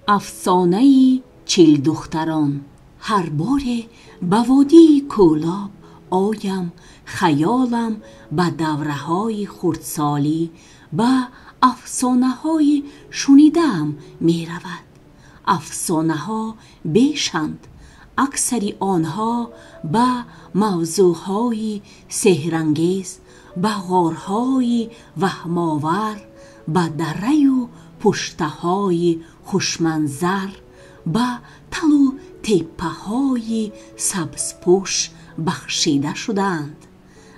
افسانه چیل دختران. هر باره به وادی کولاب آیم، خیالم به دوره های خردسالی به افسانه های شنیدم می رود. افسانه ها بیشند، اکثری آنها به موضوع های سحرانگیز، به غارهای وهم‌آور، به دره و پشته های خوشمنظر، به تل و تپه های سبزپوش بخشیده شدند.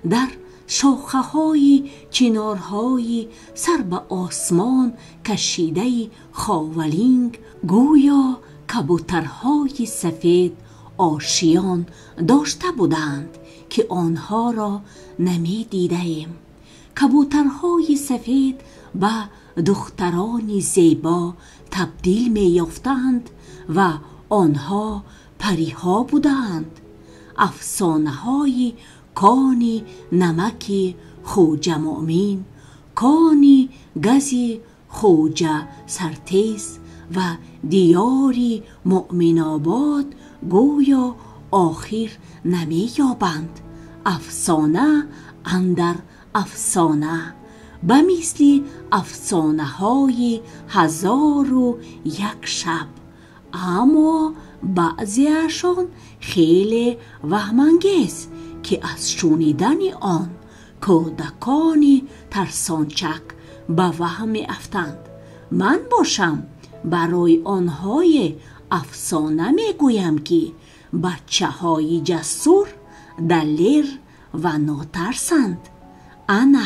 در شاخه های چنارهای سر به آسمان کشیده خاولینگ گویا کبوترهای سفید آشیان داشته بودند که آنها را نمی دیدیم. کبوترهای سفید به دختران زیبا تبدیل می یافتند و آنها پریها بودند. افسانه های کانی نمکی خوجه مؤمن، کانی گزی خوجه سرتیز و دیاری مؤمن آباد گویا آخر نمی یابند. افسانه اندر افسانه، به مثل افسانه های 1001 شب، اما بعضیشان خیلی وهم‌انگیز که از شنیدن آن کودکان ترسانچک به وهم افتند. من باشم برای آنهای افسانه می گویم که بچه های جسور، دلیر و ناترسند. انا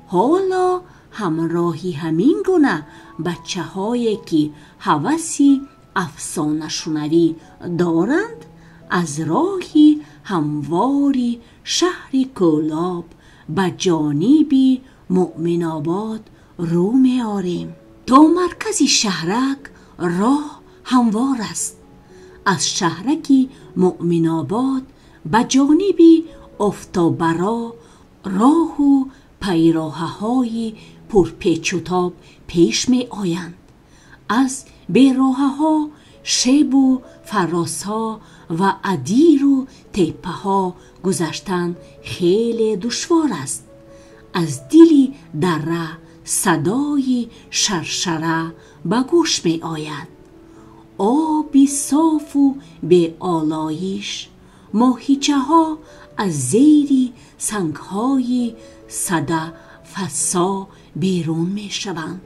حالا همراهی همین گونه بچه هایی که هوسی افسانه شنوی دارند از راهی همواری شهر کولاب به جانب مؤمن آباد رو می آریم. تا مرکز شهرک راه هموار است. از شهرک مؤمن آباد به جانب افتابرا راه و پیراه های پرپیچ و تاب پیش می آیند. از بیراه ها شیب و فراس ها و ادیر و تپه ها گذشتن خیلی دشوار است. از دل دره صدای شرشره به گوش می آید. آبی صاف و به آلایش، ماهیچه ها از زیر سنگ های صده فسا بیرون می شوند،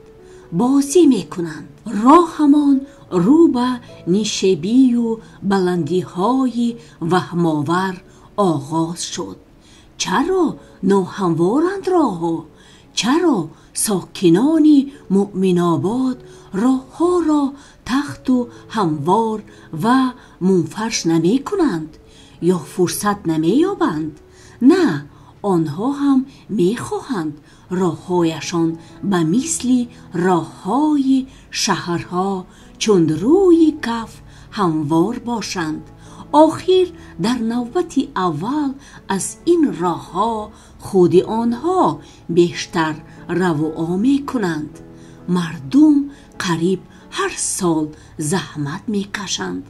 بازی می کنند. راه همان رو به نیشبی و بلندی های وهم‌آور آغاز شد. چرا ناهموارند راه؟ چرا ساکنان مؤمن آباد راه ها را تخت و هموار و منفرش نمی کنند یا فرصت نمی یابند؟ نه، آنها هم می خواهند راههایشان به مثل راههای شهرها چون روی کف هموار باشند. آخر در نوبت اول از این راهها خود آنها بیشتر رواج می کنند. مردم قریب هر سال زحمت می کشند،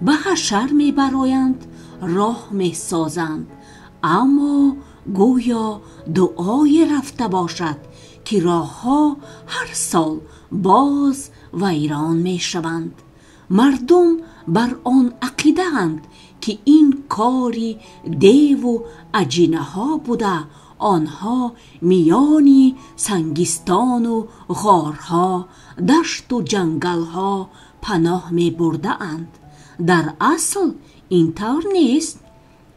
به حشر می برایند، راه می سازند، اما گویا دعای رفته باشد که راهها هر سال باز ویران می شوند. مردم بر آن عقیده اند که این کاری دیو و اجینه ها بوده. آنها میانی سنگستان و غارها، دشت و جنگل ها پناه می برده اند. در اصل این طور نیست.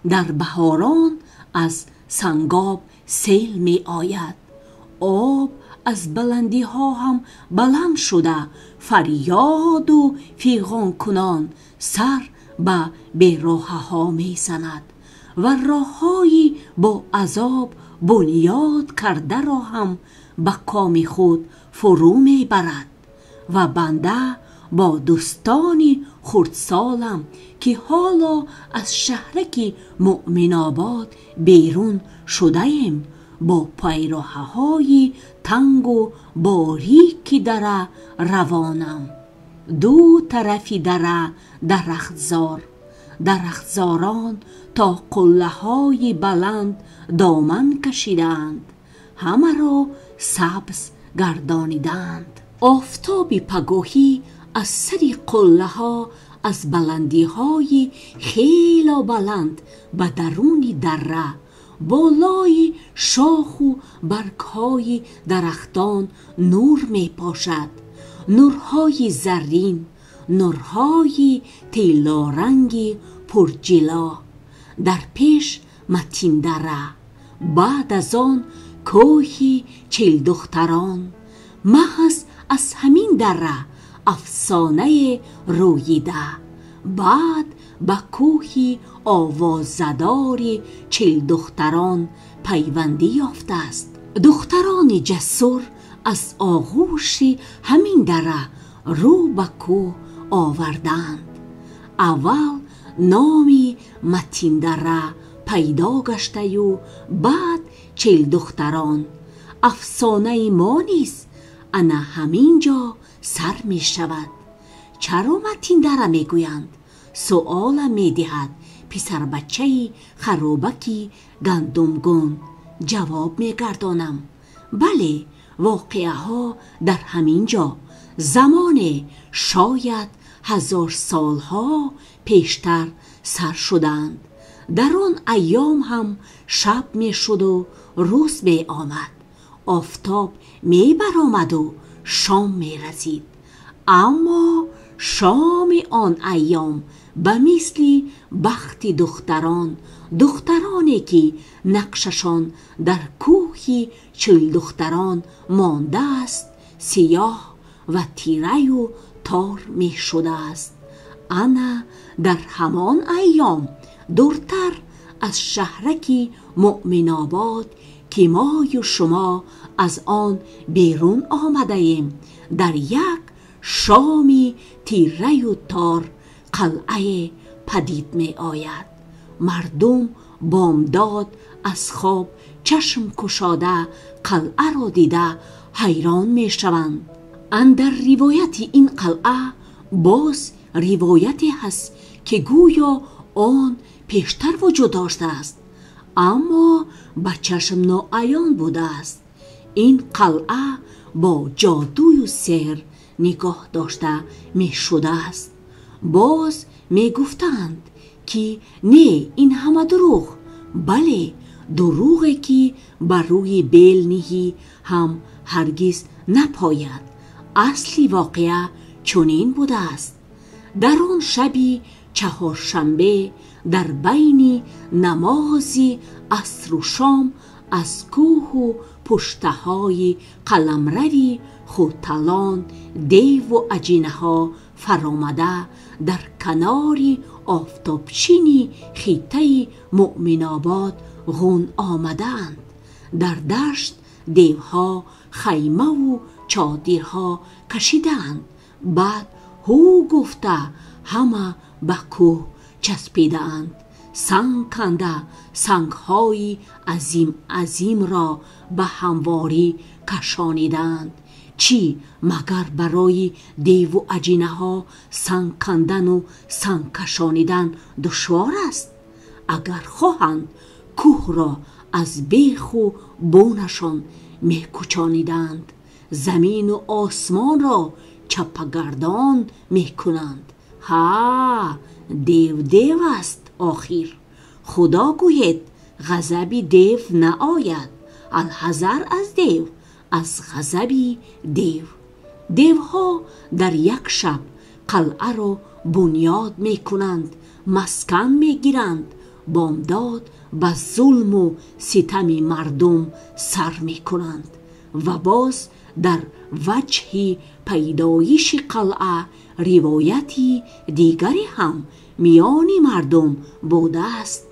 در بهاران از سنگاب سیل می آید. آب از بلندی ها هم بلند شده فریاد و فیغان کنان سر به بیراه ها می زند و راه های با عذاب بنیاد کرده را هم به کام خود فرو می برد. و بنده با دوستانی خردسالم که حالا از شهرک مؤمن آباد بیرون شده ایم، با پیراه های تنگ و باریک دره روانم. دو طرفی دره درختزار، درختزاران تا قله های بلند دامن کشیدند، همه را سبز گردانیدند. آفتاب پگاهی از سر قله ها از بلندی های خیلی بلند به درون دره بالای شاخ و برگ های درختان نور می پاشد، نورهای زرین، نورهای طلا رنگی پرجلا. در پیش متین دره، بعد از آن کوهی چیل دختران. محض از همین دره افسانه روییده، بعد به کوهی آوازداری چیل دختران پیوندی یافته است. دختران جسور از آغوش همین دره رو به کوه آوردند. اول نامی متین دره پیدا گشته و بعد چیل دختران. افسانه ما نیست، انا همین جا سر می شود. چرا متین دره می گویند؟ سؤال می دهد پسر بچه خروبکی گندمگون. جواب می گردانم بله، واقعه ها در همین جا زمان شاید 1000 سالها پیشتر سر شدند. در آن ایام هم شب می شد و روز می آمد، آفتاب می برآمد و شام می رسید. اما شام آن ایام به مثل بخت دختران، دخترانی که نقششان در کوهی چیل دختران مانده است، سیاه و تیره و تار می شده است. انا در همان ایام دورتر از شهرکی مؤمن آباد که ما و شما از آن بیرون آمده ایم، در یک شامی تیره و تار قلعه پدید می آید. مردم بامداد از خواب چشم کشاده قلعه را دیده حیران می شوند. اندر روایت این قلعه باز روایتی هست که گویا آن پیشتر وجود داشته است، اما به چشم ناعیان بوده است. این قلعه با جادوی و سحر نگاه داشته می شده است. باز می گفتند که نه، این همه دروغ. بله، دروغی که بر روی بیل نهی هم هرگز نپاید. اصلی واقعه چنین بوده است. در آن شبی چهارشنبه در بین نمازی عصر و شام از کوه و پشتهای قلمروی خوتلان دیو و اجینه ها فرامده در کناری آفتابچینی خیطه مؤمن آباد غون آمدند. در دشت دیوها خیمه و چادرها کشیدند. بعد هو گفته همه به کوه چسبیدند. سنگ کنده سنگهای عظیم عظیم را به همواری کشانیدند. چی مگر برای دیو و اجینه ها سنگ کندن و سنگ کشانیدن دشوار است؟ اگر خواهند کوه را از بیخ و بونشان میکوچانیدند، زمین و آسمان را چپگردان میکنند. ها، دیو است آخر. خدا گوید غضب دیو نآید، الحذر از دیو، از غضب دیو. دیوها در یک شب قلعه را بنیاد می کنند، مسکن می گیرند، بامداد به ظلم و ستم مردم سر می کنند. و باز در وجه پیدایش قلعه روایتی دیگری هم میان مردم بوده است.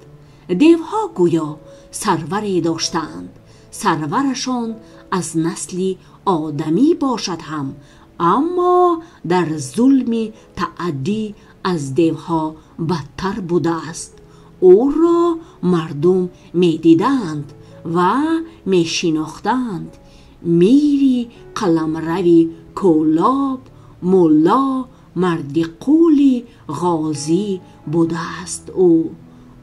دیوها گویا سروری داشتند. سرورشان از نسل آدمی باشد هم، اما در ظلم تعدی از دیوها بدتر بوده است. او را مردم می دیدند و می شناختند. میری قلمروی کولاب، ملا، مردغول غازی بوده است.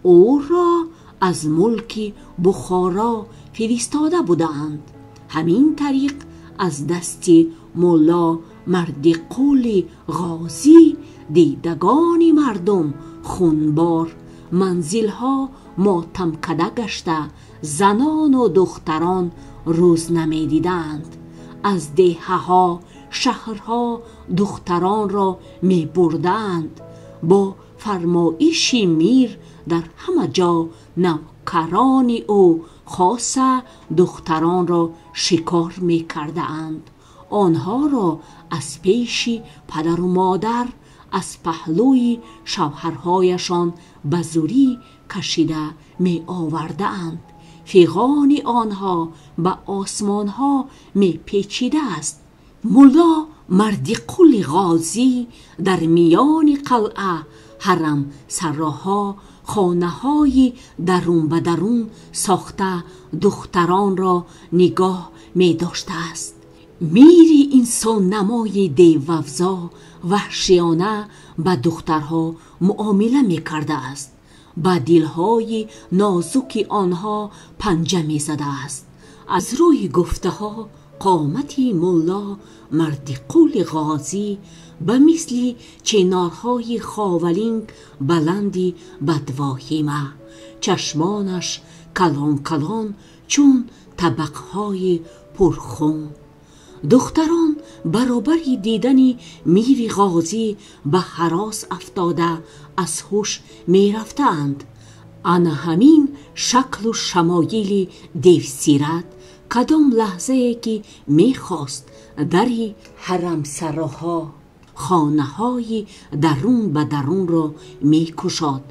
او را از ملک بخارا فرستاده بودند. همین طریق از دست ملا مردغول غازی دیدگان مردم خونبار، منزلها ماتم کده گشته، زنان و دختران روز نمیدیدند. از دهها شهرها دختران را می بردند. با فرمایش میر در همه جا نوکران او خاصه دختران را شکار می کردند. آنها را از پیش پدر و مادر از پهلوی شوهرهایشان به زوری کشیده می آوردند. فیغان آنها به آسمانها می پیچیده است. ملا مردغول غازی در میان قلعه، حرم سراها، خانه های درون به درون ساخته دختران را نگاه می داشته است. میری انسان نمای دیوافزا وحشیانه به دخترها معامله می کرده است. به دلهای نازک آنها پنجه می زده است. از روی گفته ها قامت ملا مردغول غازی به مثل چنارهای خاولینگ بلندی بدواهیمه، چشمانش کلان کلان چون طبقهای پرخون. دختران برابر دیدن میر غازی به هراس افتاده از هوش می رفتند. آن همین شکل و شمایل دیوسیرت کدام لحظه که می خواست دری حرم سراها، خانه های درون به درون را می کشاد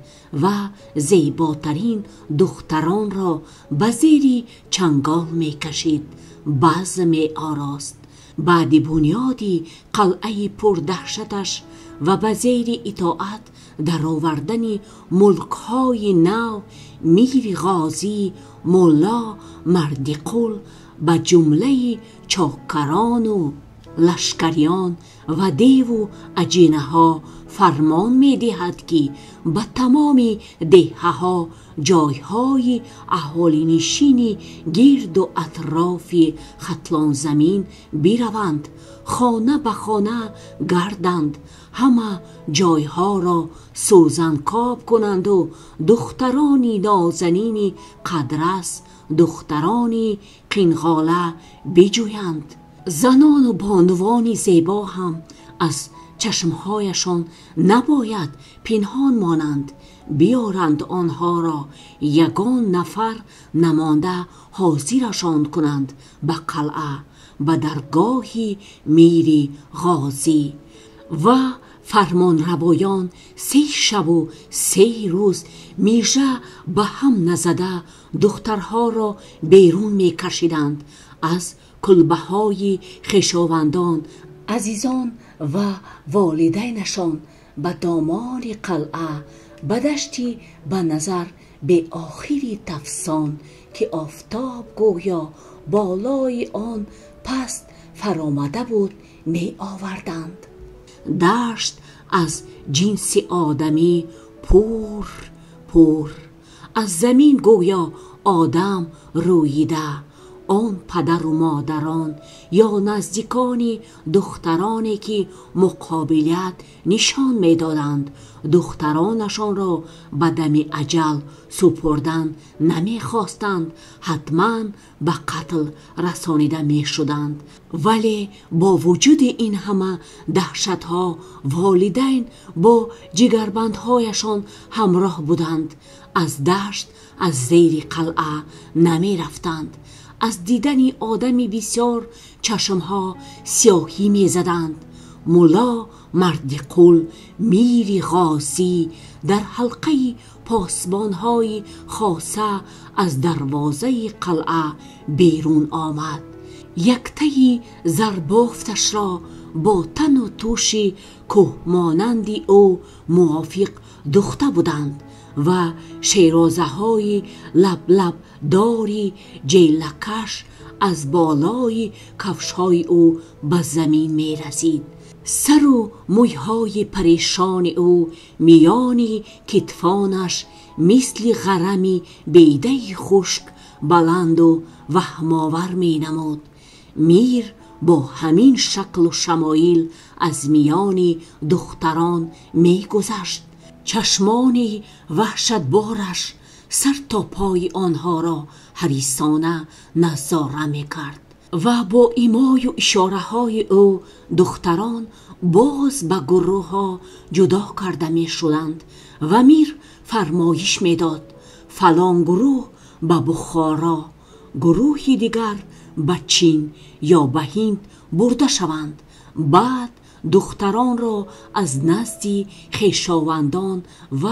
و زیباترین دختران را به زیر چنگال می کشید، باز می آراست. بعد بنیادی قلعه پردهشتش و به زیر اطاعت در آوردن ملک های نو، میر غازی ملا مردغول به جمله چاکران و لشکریان و دیو و اجینه ها فرمان می دهد که به تمام دهه ها جایهای اهالی نشین گرد و اطراف ختلان زمین بیروند، خانه به خانه گردند، همه جایها را سوزنکاب کنند و دخترانی نازنین قدرس، دخترانی قینغاله بجویند. زنان و بانوان زیبا هم از چشمهایشان نباید پنهان مانند، بیارند آنها را یگان نفر نمانده حاضرشان کنند به قلعه، به درگاه میر غازی. و فرمان روایان 3 شب و 3 روز میژه به هم نزده دخترها را بیرون می کشیدند از کلبه های خویشاوندان، عزیزان و والدینشان به دامان قلعه، به دشتی به نظر به آخری تفسان که آفتاب گویا بالای آن پست فرامده بود می آوردند. دشت از جنس آدمی پور از زمین گویا آدم رویده. آن پدر و مادران یا نزدیکان دخترانی که مقابلیت نشان می دادند دخترانشان را به دم اجل سپردن نمی خواستند، حتما به قتل رسانیده می شدند. ولی با وجود این همه دهشت ها والدین با جگربندهایشان همراه بودند. از دشت از زیر قلعه نمی رفتند. از دیدن آدمی بسیار چشمها سیاهی می زدند. ملا مردغول میر غازی در حلقه پاسبانهای خاصه از دروازه قلعه بیرون آمد. یکتای زربافتش را با تن و توش کوه مانندی او موافق دوخته بودند و شیرازه های لب داری جیلکش از بالای کفش های او به زمین می رسید. سر و مویهای پریشان او میانی کتفانش مثل غرمی بیده خشک بلند و وهم‌آور می نمود. میر با همین شکل و شمایل از میان دختران می گذشت. چشمان وحشتبارش سر تا پای آنها را حریصانه نظاره می کرد و با ایمای و اشاره های او دختران باز به گروه ها جدا کرده می شدند و میر فرمایش می داد فلان گروه به بخارا، گروهی دیگر به چین یا به هند برده شوند. بعد دختران را از نزد خویشاوندان و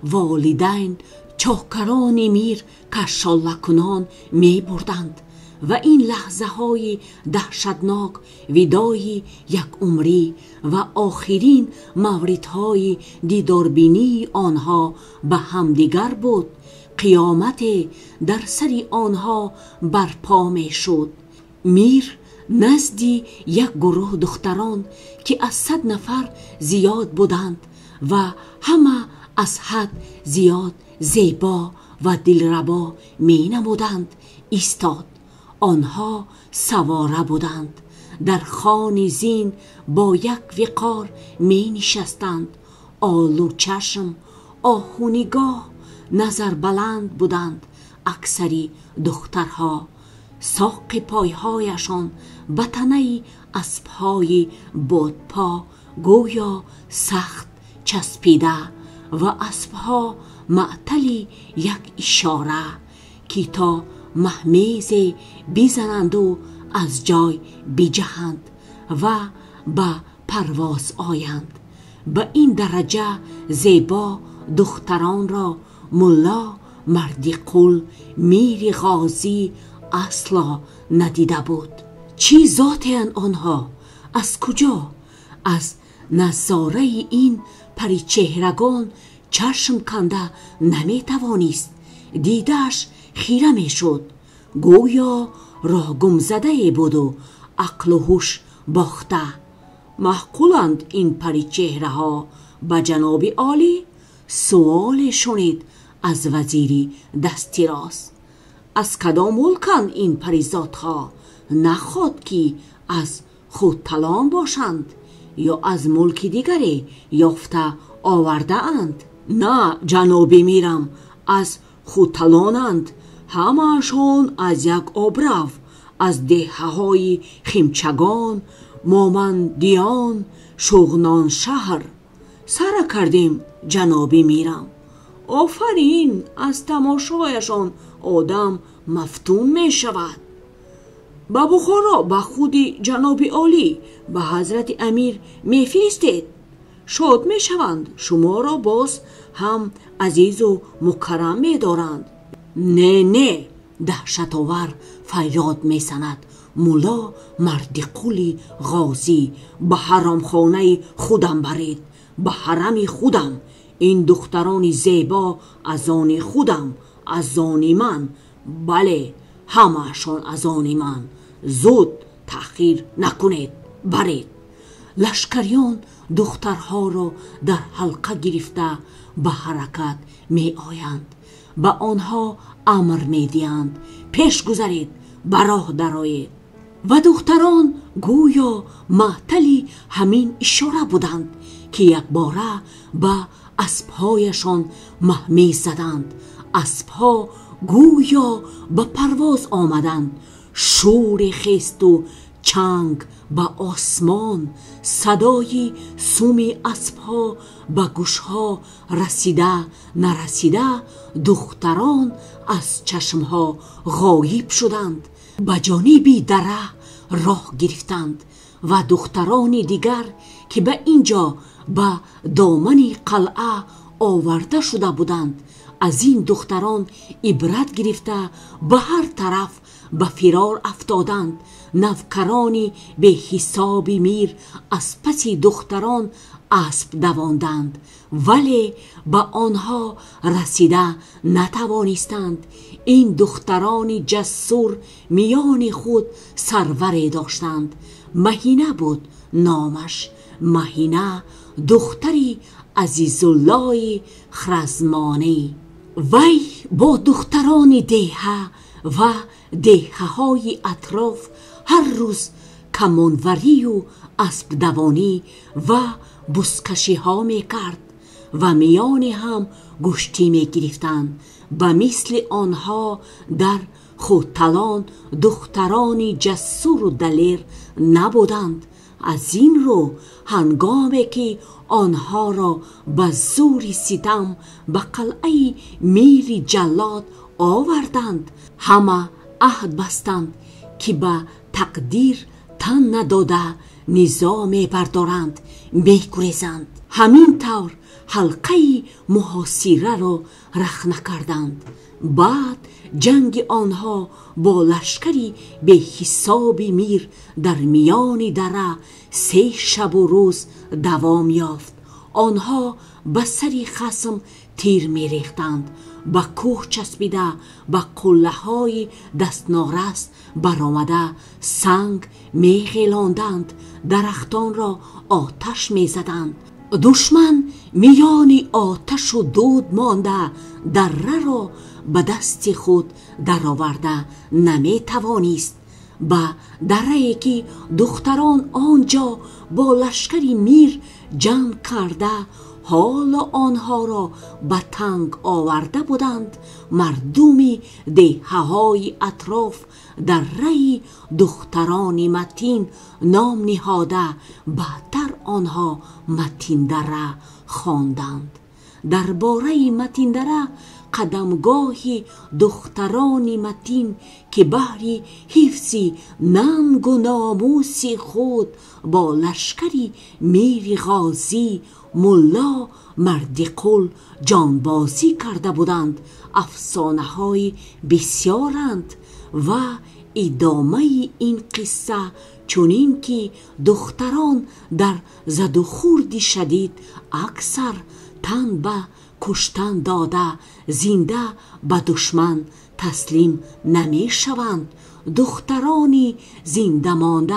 والدین چاکران میر کشاله کنان می بردند و این لحظه های دهشتناک ودای یک عمری و آخرین موردهای دیداربینی آنها به همدیگر بود. قیامت در سر آنها برپا می شد. میر نزدی یک گروه دختران که از 100 نفر زیاد بودند و همه از حد زیاد زیبا و دلربا می نمودند ایستاد. آنها سواره بودند، در خوان زین با یک وقار می نشستند. آلو چشم، آهو نگاه، نظر بلند بودند. اکثری دخترها ساق پایهایشان به تنه اسبهای بادپا گویا سخت چسبیده و اسبها معطلی یک اشاره که تا مهمیز بزنند و از جای بجهند و به پرواز آیند. به این درجه زیبا دختران را ملا مردقل میر غازی اصلا ندیده بود. چی ذاتی آنها؟ از کجا؟ از نظاره این پریچهرگان چشم کنده نمی توانست. دیدش خیره می شد. گویا راه گم زده بود و عقل و هوش باخته. معقولند این پریچهره ها به جناب عالی؟ سوال شنید از وزیری دستی راست. از کدام ملکند این پریزاد ها؟ نخواد که از خود تلان باشند یا از ملک دیگری یافته آورده اند؟ نه جناب میرم، از خود تلانند. همه‌شان از یک آبرو، از دهه های خیمچگان، مامندیان، شغنان شهر سر کردیم جناب میرم. آفرین، از تماشایشان آدم مفتون می شود. به بخارا به خودی جناب عالی به حضرت امیر می فرستید. شاد می شوند، شما را باز هم عزیز و مکرم می دارند. نه نه، دهشت آور فریاد می زند مولا مردقل غازی. به حرم خانه خودم برید، به حرم خودم. این دختران زیبا از آن خودم، از آن من. بله، همه‌شان از آن من. زود تأخیر نکنید، برید. لشکریان دخترها را در حلقه گرفته به حرکت می آیند. به آنها امر می دهند پیش گذرید، به راه درآیید. و دختران گویا معطلی همین اشاره بودند که یک باره به اسبهایشان مهمیز زدند. اسبها گویا به پرواز آمدند. شور خست و چنگ به آسمان، صدای سوم اسبها به گوشها رسیده نرسیده دختران از چشمها غایب شدند. به جانب دره راه گرفتند و دختران دیگر که به اینجا به دامن قلعه آورده شده بودند از این دختران عبرت گرفته به هر طرف به فرار افتادند. نوکرانی به حساب میر از پس دختران اسب دواندند ولی به آنها رسیده نتوانستند. این دختران جسور میان خود سروری داشتند. مهینه بود نامش. مهینه دختری عزیزالله خرزمانی. وی با دختران دیهه و دیهه های اطراف هر روز کمانوری و اسب دوانی و بزکشی ها می کرد و میان هم گوشتی می گرفتند. به مثل آنها در خودتلان دخترانی جسور و دلیر نبودند. از این رو هنگامی که آنها را به زور ستم به قلعه میر جلاد آوردند، همه عهد بستند که به تقدیر تن نداده نظام بردارند، می‌گریزند. همین طور حلقه محاصره را رخنه کردند. بعد جنگ آنها با لشکری به حساب میر در میان دره 3 شب و روز دوام یافت. آنها به سر خصم تیر می ریختند، به کوه چسبیده به قله های دستنارس برآمده سنگ می غیلاندند، درختان را آتش می زدند. دشمن میان آتش و دود مانده دره را به دست خود درآورده نمی توانست. به دره‌ای که دختران آنجا با لشکر میر جنگ کرده حال آنها را به تنگ آورده بودند، مردمی دیهه‌های اطراف دره دختران متین نام نهاده بعدتر آنها متین دره خواندند. درباره متین دره قدمگاه دختران متین که بهر حفظ ننگ و ناموس خود با لشکری میر غازی ملا مردقل جانبازی کرده بودند افسانه های بسیارند و ادامه این قصه چنین که دختران در زد و خورد شدید اکثر تن به کشتن داده زنده به دشمن تسلیم نمی شوند. دخترانی زنده مانده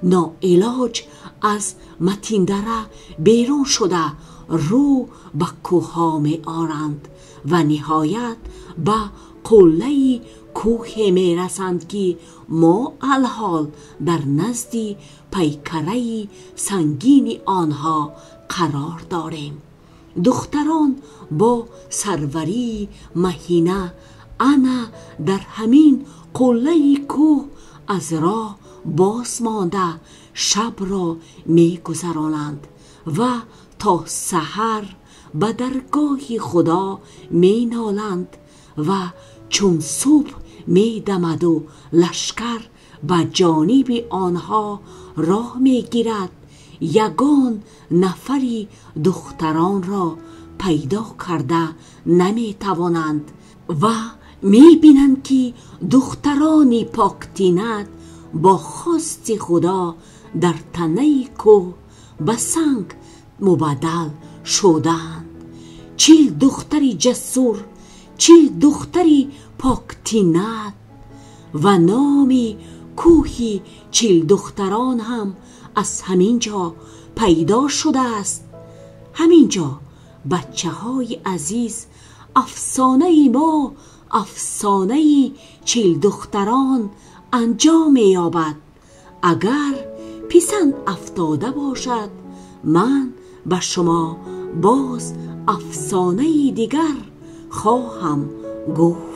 ناعلاج از متین دره بیرون شده رو به کوه می آرند و نهایت به قله کوه می رسند که ما الحال در نزد پیکره سنگین آنها قرار داریم. دختران با سروری مهینه انا در همین قله کوه از راه باز مانده شب را می گذرانند و تا سحر به درگاه خدا می نالند و چون صبح می دمد و لشکر به جانب آنها راه می گیرد، یگان نفری دختران را پیدا کرده نمی توانند و می بینند که دختران پاکتینت با خواست خدا در تنه کوه به سنگ مبدل شدند. 40 دختری جسور، 40 دختری پاکتینت و نام کوه 40 دختران هم از همینجا پیدا شده است. همینجا بچه های عزیز افسانه ما، افسانه 40 دختران انجام یابد. اگر پسند افتاده باشد من به شما باز افسانه دیگر خواهم گفت.